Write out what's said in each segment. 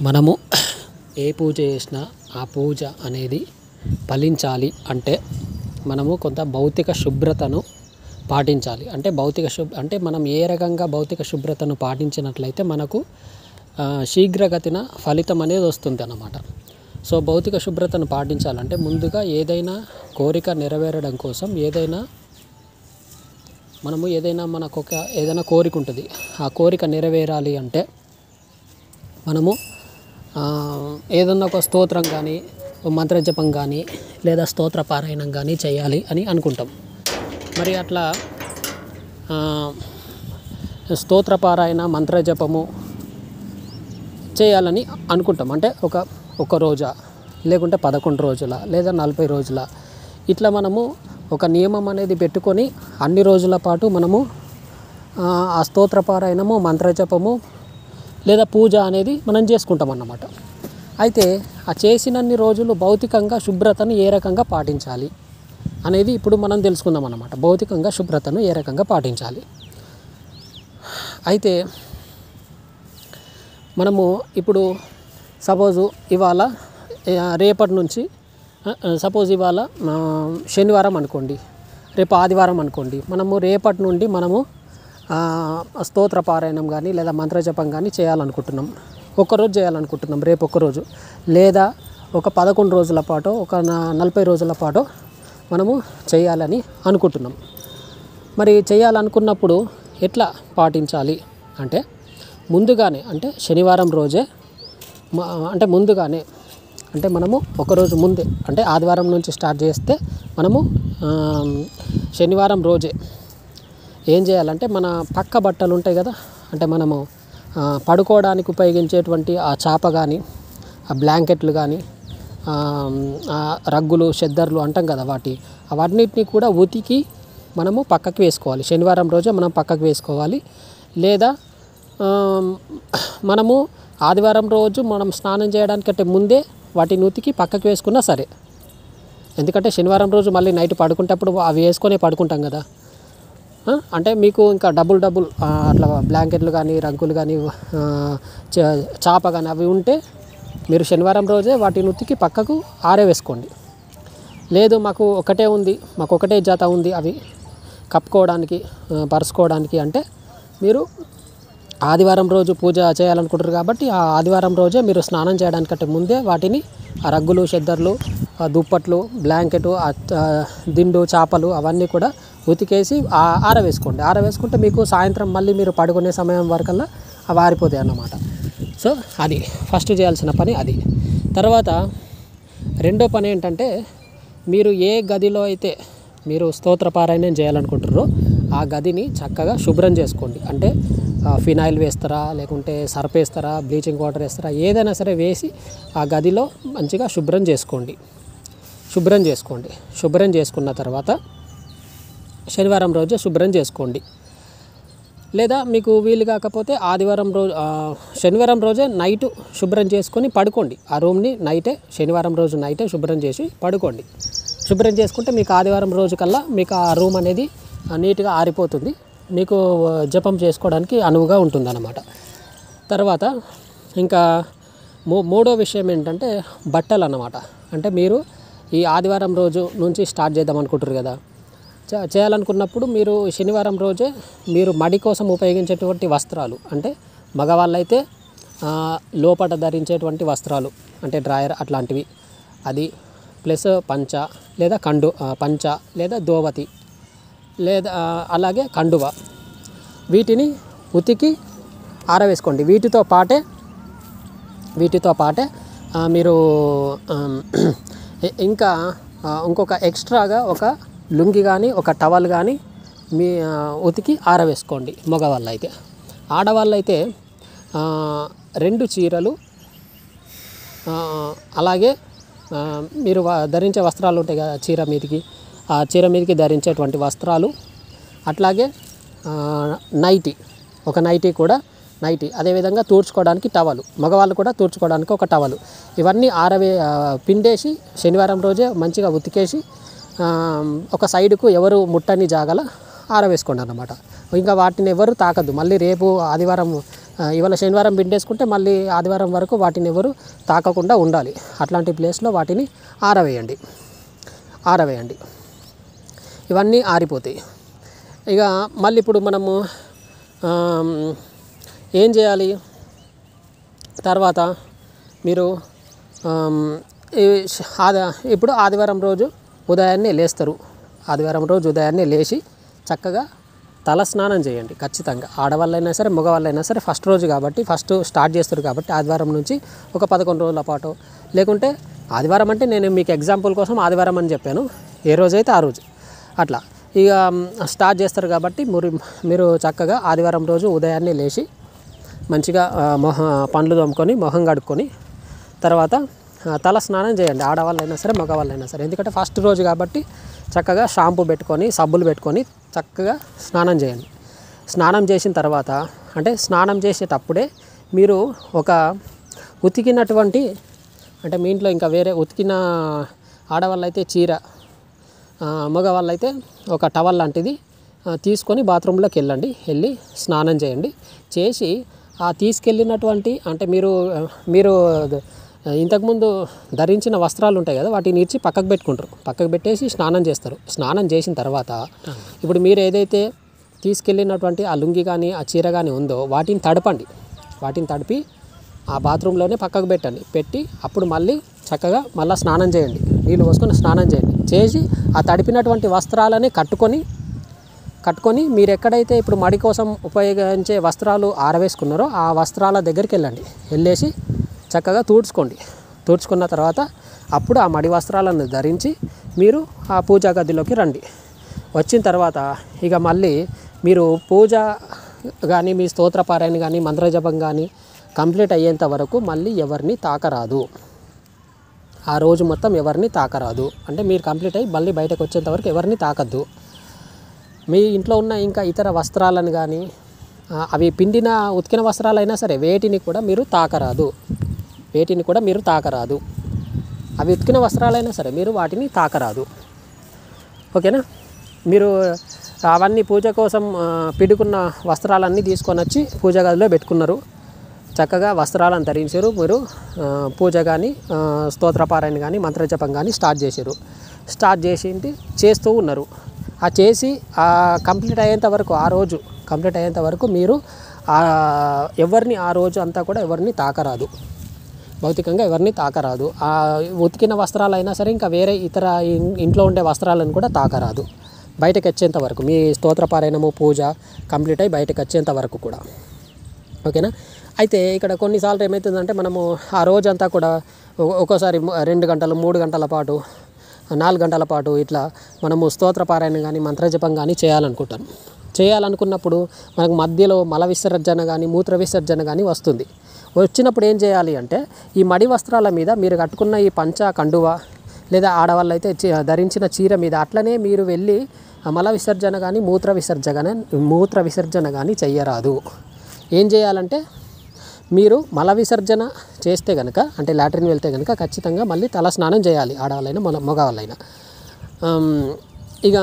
మనము ఏ పూజ చేసినా ఆ పూజ అనేది ఫలించాలి అంటే మనము కొంత భౌతిక శుభ్రతను పాటించాలి. అంటే మనం ఏ రకంగా భౌతిక శుభ్రతను పాటించినట్లయితే మనకు శీఘ్రగతిన ఫలితం అనేది వస్తుంది అన్నమాట. సో భౌతిక శుభ్రతను పాటించాలంటే ముందుగా ఏదైనా కోరిక నెరవేరడం కోసం మనకు ఏదైనా కోరిక ఉంటుంది. ఆ కోరిక నెరవేరాలి అంటే మనము ఏదన్నా ఒక స్తోత్రం కానీ, మంత్రజపం కానీ, లేదా స్తోత్ర పారాయణం కానీ చేయాలి అని అనుకుంటాం. మరి అట్లా స్తోత్ర పారాయణ, మంత్రజపము చేయాలని అనుకుంటాం. అంటే ఒక రోజా, లేకుంటే 11 రోజుల, లేదా 40 రోజుల, ఇట్లా మనము ఒక నియమం అనేది పెట్టుకొని అన్ని రోజుల పాటు మనము ఆ స్తోత్ర పారాయణము, మంత్రజపము లేదా పూజ అనేది మనం చేసుకుంటాం అన్నమాట. అయితే ఆ చేసినన్ని రోజులు భౌతికంగా శుభ్రతను ఏ రకంగా పాటించాలి అనేది ఇప్పుడు మనం తెలుసుకుందాం అన్నమాట. భౌతికంగా శుభ్రతను ఏ రకంగా పాటించాలి. అయితే మనము ఇప్పుడు రేపటి నుంచి ఇవాళ శనివారం అనుకోండి, రేపు ఆదివారం అనుకోండి, మనము రేపటి నుండి స్తోత్ర పారాయణం కానీ లేదా మంత్రజపం కానీ చేయాలనుకుంటున్నాం. ఒక్కరోజు చేయాలనుకుంటున్నాం, రేపు ఒక్కరోజు, లేదా ఒక 11 రోజుల పాటు, ఒక 40 రోజుల పాటు మనము చేయాలని అనుకుంటున్నాం. మరి చేయాలనుకున్నప్పుడు ఎట్లా పాటించాలి అంటే ముందుగానే, అంటే శనివారం రోజే, మనము ఒకరోజు ముందే, అంటే ఆదివారం నుంచి స్టార్ట్ చేస్తే మనము శనివారం రోజే ఏం చేయాలంటే మన పక్క బట్టలు ఉంటాయి కదా, అంటే మనము పడుకోవడానికి ఉపయోగించేటువంటి ఆ చాప కానీ, ఆ బ్లాంకెట్లు కానీ, రగ్గులు, చెద్దర్లు అంటాం కదా, వాటిని కూడా ఉతికి మనము పక్కకి వేసుకోవాలి. శనివారం రోజే మనం పక్కకు వేసుకోవాలి. లేదా మనము ఆదివారం రోజు మనం స్నానం చేయడానికంటే ముందే వాటిని ఉతికి పక్కకు వేసుకున్నా సరే. ఎందుకంటే శనివారం రోజు మళ్ళీ నైట్ పడుకుంటప్పుడు అవి వేసుకొని పడుకుంటాం కదా. అంటే మీకు ఇంకా డబుల్ అట్లా బ్లాంకెట్లు కానీ, రగ్గులు కానీ, చాప కానీ అవి ఉంటే మీరు శనివారం రోజే వాటిని ఉతికి పక్కకు ఆరవేసుకోండి. లేదు మాకు ఒకటే జత ఉంది అవి కప్పుకోవడానికి, పరుచుకోవడానికి అంటే మీరు ఆదివారం రోజు పూజ చేయాలనుకుంటారు కాబట్టి ఆ ఆదివారం రోజే మీరు స్నానం చేయడానికంటే ముందే వాటిని, ఆ రగ్గులు, చెద్దర్లు, దుప్పట్లు, బ్లాంకెటు, దిండు, చాపలు అవన్నీ కూడా ఉతికేసి ఆరవేసుకుంటే మీకు సాయంత్రం మళ్ళీ మీరు పడుకునే సమయం వరకల్లా అవి ఆరిపోతాయి అన్నమాట. సో అది ఫస్ట్ చేయాల్సిన పని అది. తర్వాత రెండో పని ఏంటంటే మీరు ఏ గదిలో అయితే మీరు స్తోత్ర పారాయణం చేయాలనుకుంటారో ఆ గదిని చక్కగా శుభ్రం చేసుకోండి. అంటే ఫినాయిల్ వేస్తారా, లేకుంటే సర్ఫ్ వేస్తారా, బ్లీచింగ్ వాటర్ వేస్తారా, ఏదైనా సరే వేసి ఆ గదిలో మంచిగా శుభ్రం చేసుకోండి. శుభ్రం చేసుకున్న తర్వాత శనివారం రోజే శుభ్రం చేసుకోండి. లేదా మీకు వీలు కాకపోతే శనివారం రోజే నైట్ శుభ్రం చేసుకొని పడుకోండి. ఆ రూమ్ని శనివారం రోజు నైటే శుభ్రం చేసి పడుకోండి. శుభ్రం చేసుకుంటే మీకు ఆదివారం రోజు కల్లా మీకు ఆ రూమ్ అనేది నీట్గా ఆరిపోతుంది. మీకు జపం చేసుకోవడానికి అనువుగా ఉంటుందన్నమాట. తర్వాత ఇంకా మూడో విషయం ఏంటంటే బట్టలు అన్నమాట. అంటే మీరు ఈ ఆదివారం రోజు నుంచి స్టార్ట్ చేద్దాం అనుకుంటారు కదా, చేయాలనుకున్నప్పుడు మీరు శనివారం రోజే మీరు మడి కోసం ఉపయోగించేటువంటి వస్త్రాలు, అంటే మగవాళ్ళైతే లోపట ధరించేటువంటి వస్త్రాలు, అంటే డ్రాయర్ అట్లాంటివి, అది ప్లస్ పంచ లేదా దోవతి, లేదా అలాగే కండువ, వీటిని ఉతికి ఆరవేసుకోండి. వీటితో పాటే మీరు ఇంకొక ఎక్స్ట్రాగా ఒక లుంగి కానీ, ఒక టవల్ కానీ ఉతికి ఆరవేసుకోండి మగవాళ్ళు అయితే. ఆడవాళ్ళు అయితే 2 చీరలు, అలాగే మీరు ధరించే వస్త్రాలు ఉంటాయి కదా, చీర మీదకి ధరించేటువంటి వస్త్రాలు, అట్లాగే ఒక నైటీ, అదేవిధంగా తూర్చుకోవడానికి టవలు, మగవాళ్ళు కూడా తూర్చుకోవడానికి ఒక టవలు, ఇవన్నీ పిండేసి శనివారం రోజే మంచిగా ఉతికేసి ఒక సైడుకు ఎవరు ముట్టని జాగల ఆరవేసుకోండి అన్నమాట. ఇంకా వాటిని ఎవరు తాకద్దు. మళ్ళీ రేపు ఆదివారం ఇవాళ శనివారం పిండేసుకుంటే మళ్ళీ ఆదివారం వరకు వాటిని ఎవరు తాకకుండా ఉండాలి. అట్లాంటి ప్లేస్లో వాటిని ఆరవేయండి. ఇవన్నీ ఆరిపోతాయి. ఇక మళ్ళీ ఇప్పుడు మనము ఏం చేయాలి? తర్వాత మీరు ఇప్పుడు ఆదివారం రోజు ఉదయాన్నే లేస్తారు. ఆదివారం రోజు ఉదయాన్నే లేచి చక్కగా తల స్నానం చేయండి. ఖచ్చితంగా ఆడవాళ్ళైనా సరే మగవాళ్ళైనా సరే ఫస్ట్ రోజు కాబట్టి ఫస్ట్ స్టార్ట్ చేస్తారు కాబట్టి ఆదివారం నుంచి ఒక 11 రోజుల పాటు, లేకుంటే ఆదివారం అంటే నేను మీకు ఎగ్జాంపుల్ కోసం ఆదివారం అని చెప్పాను, ఏ రోజైతే ఆ రోజు అట్లా ఇక స్టార్ట్ చేస్తారు కాబట్టి మీరు చక్కగా ఆదివారం రోజు ఉదయాన్నే లేచి మంచిగా పండ్లు తోముకొని మొహం కడుక్కొని తర్వాత తల స్నానం చేయండి. ఆడవాళ్ళైనా సరే మగవాళ్ళైనా సరే, ఎందుకంటే ఫస్ట్ రోజు కాబట్టి చక్కగా షాంపూ పెట్టుకొని సబ్బులు పెట్టుకొని చక్కగా స్నానం చేయండి. స్నానం చేసిన తర్వాత అంటే స్నానం చేసేటప్పుడే మీరు ఒక ఉతికినటువంటి అంటే మీ ఇంట్లో ఇంకా వేరే ఉతికిన ఆడవాళ్ళైతే చీర, మగవాళ్ళైతే ఒక టవల్ లాంటిది తీసుకొని బాత్రూంలోకి వెళ్ళి స్నానం చేయండి. చేసి ఆ తీసుకెళ్ళినటువంటి అంటే మీరు ఇంతకుముందు ధరించిన వస్త్రాలు ఉంటాయి కదా, వాటిని ఇచ్చి పక్కకు పెట్టుకుంటారు. పక్కకు పెట్టేసి స్నానం చేస్తారు. స్నానం చేసిన తర్వాత ఇప్పుడు మీరు ఏదైతే తీసుకెళ్ళినటువంటి ఆ లుంగి కానీ ఆ చీర కానీ ఉందో వాటిని తడిపి ఆ బాత్రూంలోనే పక్కకు పెట్టి అప్పుడు మళ్ళీ చక్కగా మళ్ళీ స్నానం చేయండి. నీళ్ళు పోసుకొని స్నానం చేయండి. చేసి ఆ తడిపినటువంటి వస్త్రాలని కట్టుకొని మీరు ఎక్కడైతే ఇప్పుడు మడి కోసం ఉపయోగించే వస్త్రాలు ఆరవేసుకున్నారో ఆ వస్త్రాల దగ్గరికి వెళ్ళేసి చక్కగా తుడుచుకున్న తర్వాత అప్పుడు ఆ మడి వస్త్రాలను ధరించి మీరు ఆ పూజా గదిలోకి రండి. వచ్చిన తర్వాత ఇక మళ్ళీ మీరు పూజ కానీ మీ స్తోత్రపారాయణ కానీ మంత్రజపం కానీ కంప్లీట్ అయ్యేంత వరకు మళ్ళీ ఎవరిని తాకరాదు. ఆ రోజు మొత్తం ఎవరిని తాకరాదు. అంటే మీరు కంప్లీట్ అయ్యి మళ్ళీ బయటకు వచ్చేంత వరకు ఎవరిని తాకద్దు. మీ ఇంట్లో ఉన్న ఇంకా ఇతర వస్త్రాలను కానీ అవి ఉతికిన వస్త్రాలైనా సరే వేటిని కూడా మీరు తాకరాదు. అవి ఉతికిన వస్త్రాలైనా సరే మీరు వాటిని తాకరాదు. ఓకేనా? మీరు అవన్నీ పూజ కోసం పిడుకున్న వస్త్రాలన్నీ తీసుకొని వచ్చి పూజ గదిలో పెట్టుకున్నారు. చక్కగా వస్త్రాలను ధరించారు. మీరు పూజ కానీ స్తోత్రపారాయణ కానీ మంత్రజపం కానీ స్టార్ట్ చేస్తూ ఉన్నారు. ఆ చేసి కంప్లీట్ అయ్యేంత వరకు ఆ రోజు కంప్లీట్ అయ్యేంత వరకు మీరు ఎవరిని ఆ రోజు అంతా కూడా ఎవరిని తాకరాదు. భౌతికంగా ఎవరిని తాకరాదు. ఆ ఉతికిన వస్త్రాలైనా సరే ఇంకా వేరే ఇతర ఇంట్లో ఉండే వస్త్రాలను కూడా తాకరాదు బయటకు వచ్చేంత వరకు. మీ స్తోత్రపారాయణము పూజ కంప్లీట్ అయ్యి బయటకు వచ్చేంత వరకు కూడా. ఓకేనా? అయితే ఇక్కడ కొన్నిసార్లు ఏమవుతుందంటే మనము ఆ రోజంతా కూడా ఒక్కోసారి 2 గంటలు 3 గంటల పాటు 4 గంటల పాటు ఇట్లా మనము స్తోత్రపారాయణ కానీ మంత్రజపం కానీ చేయాలనుకున్నప్పుడు మనకు మధ్యలో మల విసర్జన కానీ మూత్ర విసర్జన కానీ వచ్చినప్పుడు ఏం చేయాలి అంటే ఈ మడి వస్త్రాల మీద మీరు కట్టుకున్న ఈ పంచ కండువ లేదా ఆడవాళ్ళు అయితే ధరించిన చీర మీద అట్లనే మీరు వెళ్ళి మల విసర్జన కానీ మూత్ర విసర్జన కానీ చెయ్యరాదు. ఏం చేయాలంటే మీరు మల విసర్జన చేస్తే కనుక అంటే లాట్రిన్ వెళ్తే కనుక ఖచ్చితంగా మళ్ళీ తల స్నానం చేయాలి. ఆడవాళ్ళైనా మగవాళ్ళైనా. ఇక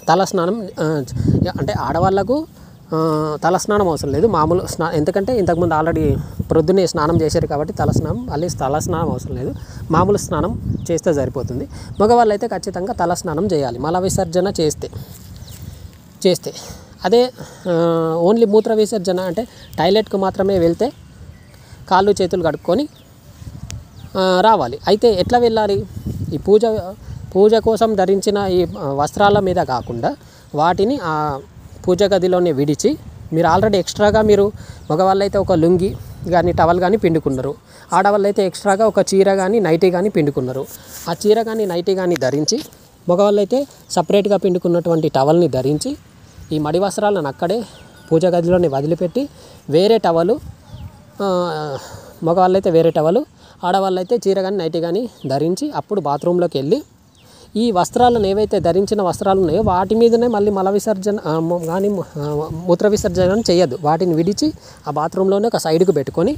తల స్నానం అంటే ఆడవాళ్ళకు తల స్నానం అవసరం లేదు. మామూలు ఎందుకంటే ఇంతకుముందు ఆల్రెడీ ప్రొద్దునే స్నానం చేశారు కాబట్టి తల స్నానం అవసరం లేదు. మామూలు స్నానం చేస్తే సరిపోతుంది. మగవాళ్ళు అయితే ఖచ్చితంగా తల స్నానం చేయాలి మల విసర్జన చేస్తే. అదే ఓన్లీ మూత్ర విసర్జన అంటే టాయిలెట్కు మాత్రమే వెళ్తే కాళ్ళు చేతులు కడుక్కొని రావాలి. అయితే ఎట్లా వెళ్ళాలి? ఈ పూజ కోసం ధరించిన ఈ వస్త్రాల మీద కాకుండా వాటిని ఆ పూజ గదిలోనే విడిచి మీరు ఆల్రెడీ ఎక్స్ట్రాగా మీరు మగవాళ్ళు అయితే ఒక లుంగి కానీ టవల్ కానీ పిండుకున్నారు. ఆడవాళ్ళు అయితే ఎక్స్ట్రాగా ఒక చీర కానీ నైటీ కానీ పిండుకున్నారు. ఆ చీర కానీ నైటీ కానీ ధరించి మగవాళ్ళు అయితే సపరేట్గా పిండుకున్నటువంటి టవల్ని ధరించి ఈ మడి వస్త్రాలను అక్కడే పూజ గదిలోనే వదిలిపెట్టి వేరే టవలు, మగవాళ్ళు అయితే వేరే టవలు, ఆడవాళ్ళు అయితే చీర కానీ నైటీ కానీ ధరించి అప్పుడు బాత్రూంలోకి వెళ్ళి ఈ వస్త్రాలను ఏవైతే ధరించిన వస్త్రాలు ఉన్నాయో వాటి మీదనే మళ్ళీ మల విసర్జన కానీ మూత్ర విసర్జన చేయొద్దు. వాటిని విడిచి ఆ బాత్రూంలోనే ఒక సైడ్కి పెట్టుకొని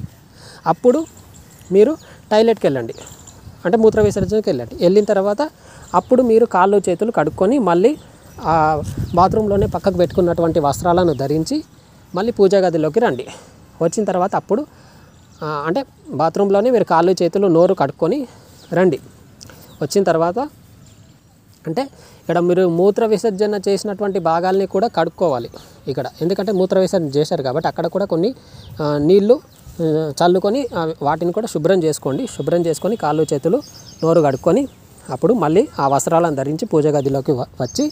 అప్పుడు మీరు టాయిలెట్కి వెళ్ళండి, అంటే మూత్ర విసర్జనకి వెళ్ళిన తర్వాత అప్పుడు మీరు కాళ్ళు చేతులు కడుక్కొని మళ్ళీ ఆ బాత్రూంలోనే పక్కకు పెట్టుకున్నటువంటి వస్త్రాలను ధరించి మళ్ళీ పూజా గదిలోకి రండి. వచ్చిన తర్వాత అప్పుడు అంటే బాత్రూంలోనే మీరు కాళ్ళు చేతులు నోరు కడుక్కొని రండి. వచ్చిన తర్వాత అంటే ఇక్కడ మీరు మూత్ర విసర్జన చేసినటువంటి భాగాల్ని కూడా కడుక్కోవాలి ఇక్కడ. ఎందుకంటే మూత్ర విసర్జన చేశారు కాబట్టి అక్కడ కూడా కొన్ని నీళ్లు చల్లుకొని వాటిని కూడా శుభ్రం చేసుకోండి. శుభ్రం చేసుకొని కాళ్ళు చేతులు నోరు కడుక్కొని అప్పుడు మళ్ళీ ఆ వస్త్రాలను ధరించి పూజ గదిలోకి వచ్చి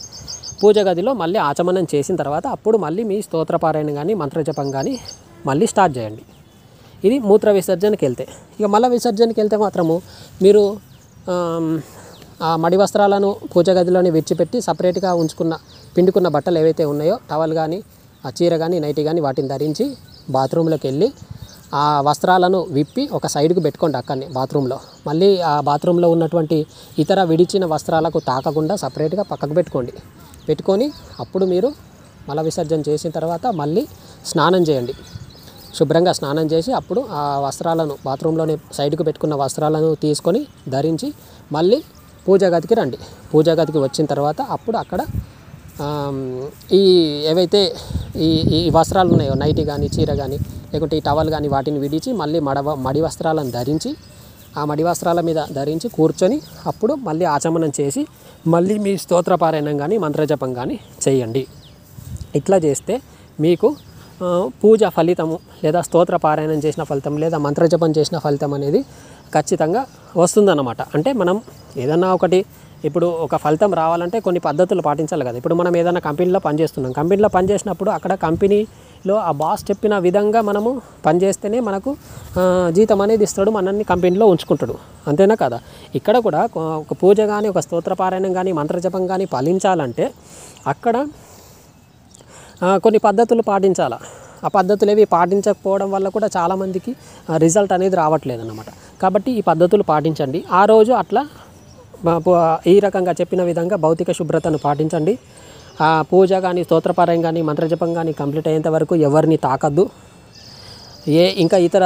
పూజ గదిలో మళ్ళీ ఆచమనం చేసిన తర్వాత అప్పుడు మళ్ళీ మీ స్తోత్రపారాయణ కానీ మంత్రజపం కానీ మళ్ళీ స్టార్ట్ చేయండి. ఇది మూత్ర విసర్జనకి వెళ్తే. ఇక మల విసర్జనకి వెళ్తే మాత్రము మీరు ఆ మడి వస్త్రాలను పూజ గదిలోనే విడిచిపెట్టి సపరేట్గా పిండుకున్న బట్టలు ఏవైతే ఉన్నాయో టవల్ కానీ ఆ చీర కానీ నైటీ కానీ వాటిని ధరించి బాత్రూంలోకి వెళ్ళి ఆ వస్త్రాలను విప్పి ఒక సైడ్కి పెట్టుకోండి అక్కడనే బాత్రూంలో. మళ్ళీ ఆ బాత్రూంలో ఉన్నటువంటి ఇతర విడిచిన వస్త్రాలకు తాకకుండా సపరేట్గా పక్కకు పెట్టుకొని అప్పుడు మీరు మల విసర్జన చేసిన తర్వాత మళ్ళీ స్నానం చేయండి. శుభ్రంగా స్నానం చేసి అప్పుడు ఆ వస్త్రాలను బాత్రూంలోనే సైడ్కి పెట్టుకున్న వస్త్రాలను తీసుకొని ధరించి మళ్ళీ పూజా గదికి రండి. పూజా గదికి వచ్చిన తర్వాత అప్పుడు అక్కడ ఈ ఏవైతే ఈ వస్త్రాలు ఉన్నాయో నైటీ కానీ చీర కానీ లేకుంటే ఈ టవల్ కానీ వాటిని విడిచి మళ్ళీ మడి వస్త్రాలను ధరించి ఆ మడి వస్త్రాల మీద ధరించి కూర్చొని అప్పుడు మళ్ళీ ఆచమనం చేసి మళ్ళీ మీ స్తోత్రపారాయణం కానీ మంత్రజపం కానీ చేయండి. ఇట్లా చేస్తే మీకు పూజ ఫలితము లేదా స్తోత్రపారాయణం చేసిన ఫలితం లేదా మంత్రజపం చేసిన ఫలితం అనేది ఖచ్చితంగా వస్తుందన్నమాట. అంటే మనం ఏదన్నా ఒకటి ఇప్పుడు ఒక ఫలితం రావాలంటే కొన్ని పద్ధతులు పాటించాలి కదా. ఇప్పుడు మనం ఏదైనా కంపెనీలో పనిచేస్తున్నాం. కంపెనీలో పనిచేసినప్పుడు అక్కడ కంపెనీలో ఆ బాస్ చెప్పిన విధంగా మనము పనిచేస్తేనే మనకు జీతం అనేది ఇస్తాడు, మనల్ని కంపెనీలో ఉంచుకుంటాడు. అంతేనా కదా. ఇక్కడ కూడా ఒక పూజ కానీ ఒక స్తోత్రపారాయణం కానీ మంత్రజపం కానీ ఫలించాలంటే అక్కడ కొన్ని పద్ధతులు పాటించాలి. ఆ పద్ధతులు ఏవి పాటించకపోవడం వల్ల కూడా చాలామందికి రిజల్ట్ అనేది రావట్లేదు అన్నమాట. కాబట్టి ఈ పద్ధతులు పాటించండి. ఆ రోజు అట్లా ఈ రకంగా చెప్పిన విధంగా భౌతిక శుభ్రతను పాటించండి. ఆ పూజ కానీ స్తోత్రపారాయణం కానీ మంత్రజపం కానీ కంప్లీట్ అయ్యేంత వరకు ఎవరిని తాకద్దు. ఇంకా ఇతర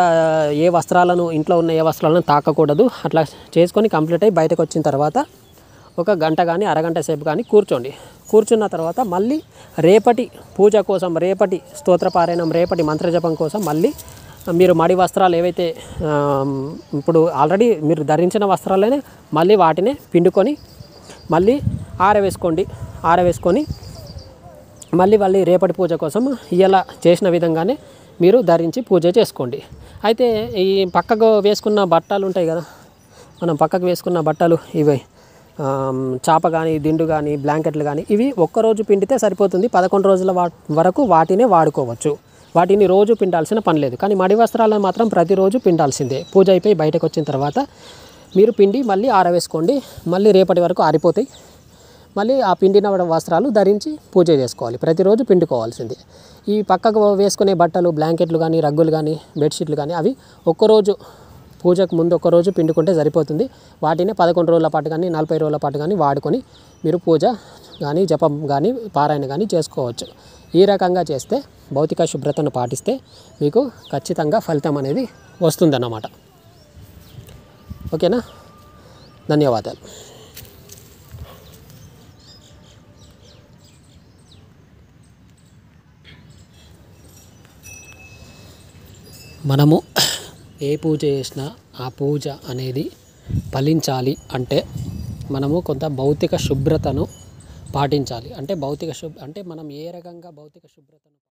ఏ వస్త్రాలను ఇంట్లో ఉన్న ఏ వస్త్రాలను తాకకూడదు. అట్లా చేసుకొని కంప్లీట్ అయ్యి బయటకు వచ్చిన తర్వాత ఒక గంట కానీ అరగంట సేపు కానీ కూర్చున్న తర్వాత మళ్ళీ రేపటి పూజ కోసం, రేపటి స్తోత్రపారాయణం, రేపటి మంత్రజపం కోసం మళ్ళీ మీరు మడి వస్త్రాలు ఏవైతే ఇప్పుడు ఆల్రెడీ మీరు ధరించిన వస్త్రాలనే మళ్ళీ వాటిని పిండుకొని మళ్ళీ ఆరవేసుకొని మళ్ళీ రేపటి పూజ కోసం ఇలా చేసిన విధంగానే మీరు ధరించి పూజ చేసుకోండి. అయితే ఈ పక్కకు వేసుకున్న బట్టలు ఉంటాయి కదా, మనం పక్కకు వేసుకున్న బట్టలు ఇవి చాప కానీ దిండు కానీ బ్లాంకెట్లు కానీ ఇవి ఒక్కరోజు పిండితే సరిపోతుంది. 11 రోజుల వరకు వాటినే వాడుకోవచ్చు. వాటిని రోజు పిండాల్సిన పని లేదు. కానీ మడి వస్త్రాలను మాత్రం ప్రతిరోజు పిండాల్సిందే. పూజ అయిపోయి బయటకు వచ్చిన తర్వాత మీరు పిండి మళ్ళీ ఆరవేసుకోండి. మళ్ళీ రేపటి వరకు ఆరిపోతాయి. మళ్ళీ ఆ పిండిన వస్త్రాలు ధరించి పూజ చేసుకోవాలి. ప్రతిరోజు పిండుకోవాల్సిందే. ఈ పక్కకు వేసుకునే బట్టలు, బ్లాంకెట్లు కానీ రగ్గులు కానీ బెడ్షీట్లు కానీ అవి ఒక్కరోజు పూజకు ముందు ఒక్కరోజు పిండుకుంటే సరిపోతుంది. వాటిని 11 రోజుల పాటు కానీ 40 రోజుల పాటు కానీ వాడుకొని మీరు పూజ కానీ జపం కానీ పారాయణ కానీ చేసుకోవచ్చు. ఈ రకంగా చేస్తే భౌతిక శుభ్రతను పాటిస్తే మీకు ఖచ్చితంగా ఫలితం అనేది వస్తుందన్నమాట. ఓకేనా. ధన్యవాదాలు. మనము ఏ పూజ చేసినా ఆ పూజ అనేది ఫలించాలి అంటే మనము కొంత భౌతిక శుభ్రతను పాటించాలి. అంటే మనం ఏ రకంగా భౌతిక శుభ్రతను